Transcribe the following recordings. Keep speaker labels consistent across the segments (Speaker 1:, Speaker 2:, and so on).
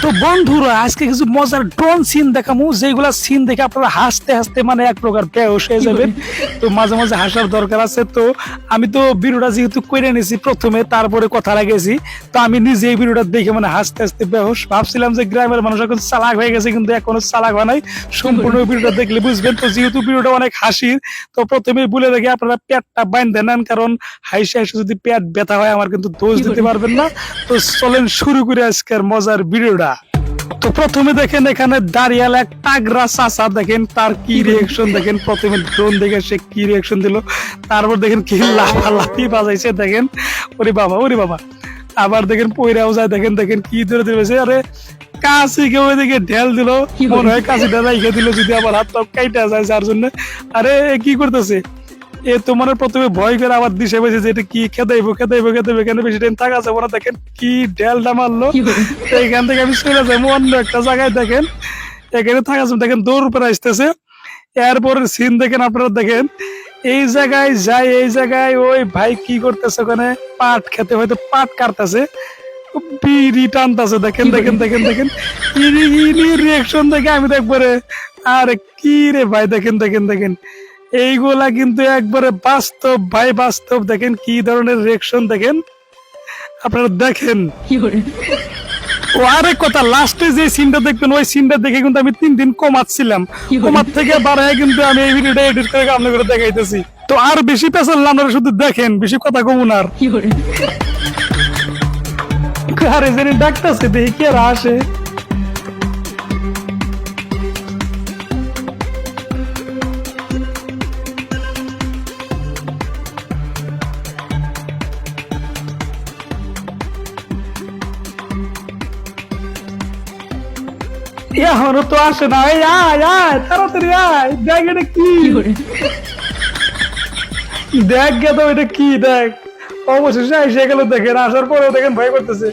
Speaker 1: তো বন্ধুরা আজকে কিছু মজার ড্রোন সিন দেখামু, যেগুলা সিন দেখে আপনারা হাসতে হাসতে মানে এক প্রকার বেহুশ হয়ে যাবেন। তো মাঝে মাঝে হাসার দরকার আছে। তো আমি তো ভিডিওটা যেহেতু করে নিয়েছি প্রথমে, তারপরে কথা লাগাইছি, তো আমি নিজে এই ভিডিওটা দেখে মানে হাসতে হাসতে বেহুশ। ভাবছিলাম যে গ্রামের মানুষ এখন চালাক হয়ে গেছে, কিন্তু এখনো চালাক হয় নাই। সম্পূর্ণ ভিডিওটা দেখলে বুঝবেন। তো যেহেতু ভিডিওটা অনেক হাসির, তো প্রথমে বলে দেখে আপনারা পেটটা বাইন্ধে নেন, কারণ হাইসে হাইসে যদি পেট ব্যথা হয় আমার কিন্তু দোষ দিতে পারবেন না। তো চলেন শুরু করে আজকের মজার ভিডিওটা। তো প্রথমে দেখেন এখানে দাঁড়িয়াল এক টাগরা চাচা, দেখেন তার কি রিয়েকশন দেখেন। প্রথমে ড্রোন দেখে সে কি রিয়েকশন দিল, তারপর দেখেন কি লাফালাফি বাজাইছে, দেখেন ওরে বাবা ওরে বাবা। আবার দেখেন পয়রাও যায়, দেখেন দেখেন কি ধরে দিয়েছে। আরে কাশি কেউ এদিকে ঢেল দিল, মনে হয় কাশিটা রাইখে দিল যদি আবার হাত পা কাইটা যায় যার জন্য। আরে কি করতেছে এ তো মানে প্রথমে ভয় করে আবার দিশে পেয়েছে যে এটা কি খেদাইবো এখানে বেশি টাইম থাকা যাবো না। দেখেন কি ঢেলটা মারলো। তো এখান থেকে আমি চলে যাবো অন্য একটা জায়গায়। দেখেন এখানে থাকা যাবো, দেখেন দৌড় উপরে আসতেছে। এরপরের সিন দেখেন আপনারা, দেখেন এই জায়গায় যাই, এই জায়গায় ওই ভাই কি করতেছে, ওখানে পাট খেতে হয়তো পাট কাটতেছে, বিড়ি টানতেছে। দেখেন দেখেন দেখেন দেখেন রিয়েকশন দেখে আমি তো একবারে আরে কি রে ভাই। দেখেন দেখেন দেখেন এইগুলা কিন্তু একবারে বাস্তব ভাই, বাস্তব। দেখেন কি ধরনের রিয়েকশন দেখেন আপনারা, দেখেন। ও আরেক কথা, লাস্টে যে সিনটা দেখবেন ওই সিনটা দেখে কিন্তু আমি 3 দিন কমাচ্ছিলাম, কমার থেকে বাড়ায় কিন্তু আমি এই ভিডিওটা এডিট করে আপনাদের দেখাইতেছি। তো আর বেশি পেছাল না, আপনারা শুধু দেখেন, বেশি কথা কমুন আর। আরে জানি ডাকতেছে, দেখি কে আসে। এখনো তো আসে না, এই আয় আয় তাড়াতাড়ি আয়, দেখ এটা কি, দেখ গে তো এটা কি, দেখ অবশেষে এসে গেল। দেখেন আসার পরেও দেখেন ভয় করতেছে।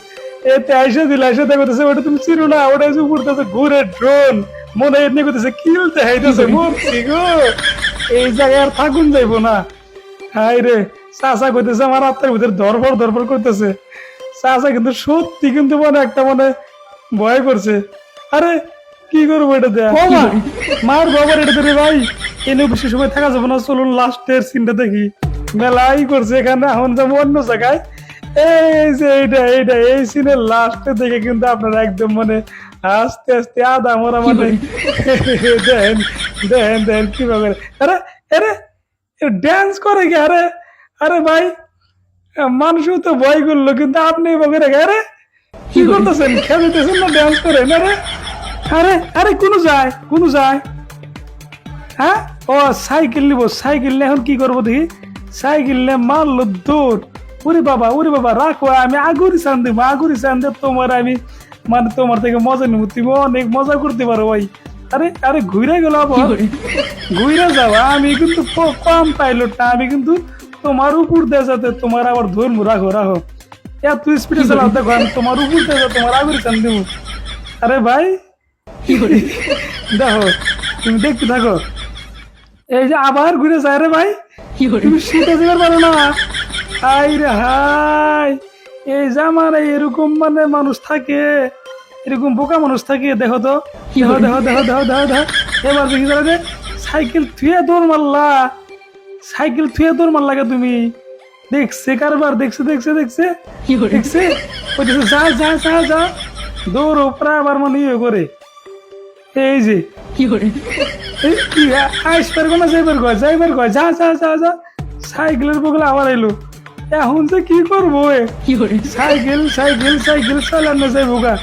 Speaker 1: এতে আইসা দিল, আইসা দেখতেছে ওটা তুমি চিনো না, ওটা এসে উড়তেছে ঘুরে ড্রোন, মনে এমনি করতেছে কিলতে হাইতেছে, মরছি গো, এই জায়গায় আর থাকুন যাইবো না। হাই রে চাচা করতেছে আমার আত্মার ভিতরে ধরফর ধরফর করতেছে। চাচা কিন্তু সত্যি কিন্তু মানে একটা মানে ভয় করছে। আরে কি করবো এটা দেখ মার বাবার এটা ধরে ভাই, এনে বেশি সময় থাকা যাবে না, চলুন লাস্টের সিনটা দেখি। মেলাই করছে এখানে, এখন যাবো অন্য জায়গায়। এই যে এইটা এই সিনের লাস্টে দেখে কিন্তু আপনারা একদম মানে আস্তে আস্তে আদা মরা মানে দেন দেন দেন কিভাবে। আরে আরে ড্যান্স করে কি? আরে আরে ভাই মানুষও তো ভয় করলো, কিন্তু আপনি বকে রেখে আরে কি করতেছেন, খেলতেছেন না ড্যান্স করেন? আরে আরে আরে কোনো যায় হ্যাঁ। ও সাইকেল নিবো, সাইকেল নিয়ে এখন কি করবো দেখি। সাইকেল নিয়ে মারলো দৌড়, ওরে বাবা রাখো, আমি আগুরি চান দেব তোমার, আমি মানে তোমার থেকে মজা নিবো, তুমি অনেক মজা করতে পারো ভাই। আরে আরে ঘুরে গেল, আবার ঘুরে যাও। আমি কিন্তু কম পাইলট না, আমি কিন্তু তোমার উপর দিয়ে যাতে তোমার আবার ধরবো। রাখো এত স্পিডে চালাও, দেখো আমি তোমার উপর দিয়ে তোমার আগুরি চান দেবো। আরে ভাই দেখো তুমি দেখতে থাকো, এই যে আবার ঘুরে যায়। রে ভাই তুমি শীতে যেতে পারো না। হাই রে হাই, এই জামার এরকম মানে মানুষ থাকে, এরকম বোকা মানুষ থাকে। দেখো তো, দেখো দেখো দেখো দেখো দেখো দেখো এবার দেখি যে সাইকেল থুয়ে দৌড় মারলা, সাইকেল থুয়ে দৌড় মারলাকে তুমি। দেখছে কারবার, দেখছে যা দৌড় প্রায় আবার মানে ইয়ে করে। এই যে কি আইস পারবো না, যাইবার কয় যা সাইকেলের বগলে আবার এলো। এখন যে কি করবো, সাইকেল চালানো যাইবো গা।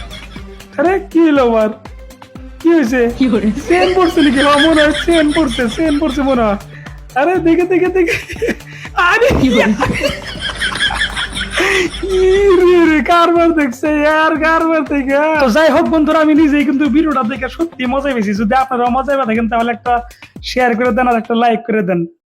Speaker 1: আরে কি এলো আবার, কি হয়েছে? চেন পড়ছে নাকি? মনে হয় চেন পড়ছে মনে হয়। আরে দেখে আরে কারবার দেখছে আর কারবার থেকে। তো যাই হোক বন্ধুরা, আমি নিজেই কিন্তু ভিডিওটা দেখে সত্যি মজা পেয়েছি। যদি আপনারা মজা পেয়ে থাকেন তাহলে একটা শেয়ার করে দেন আর একটা লাইক করে দেন।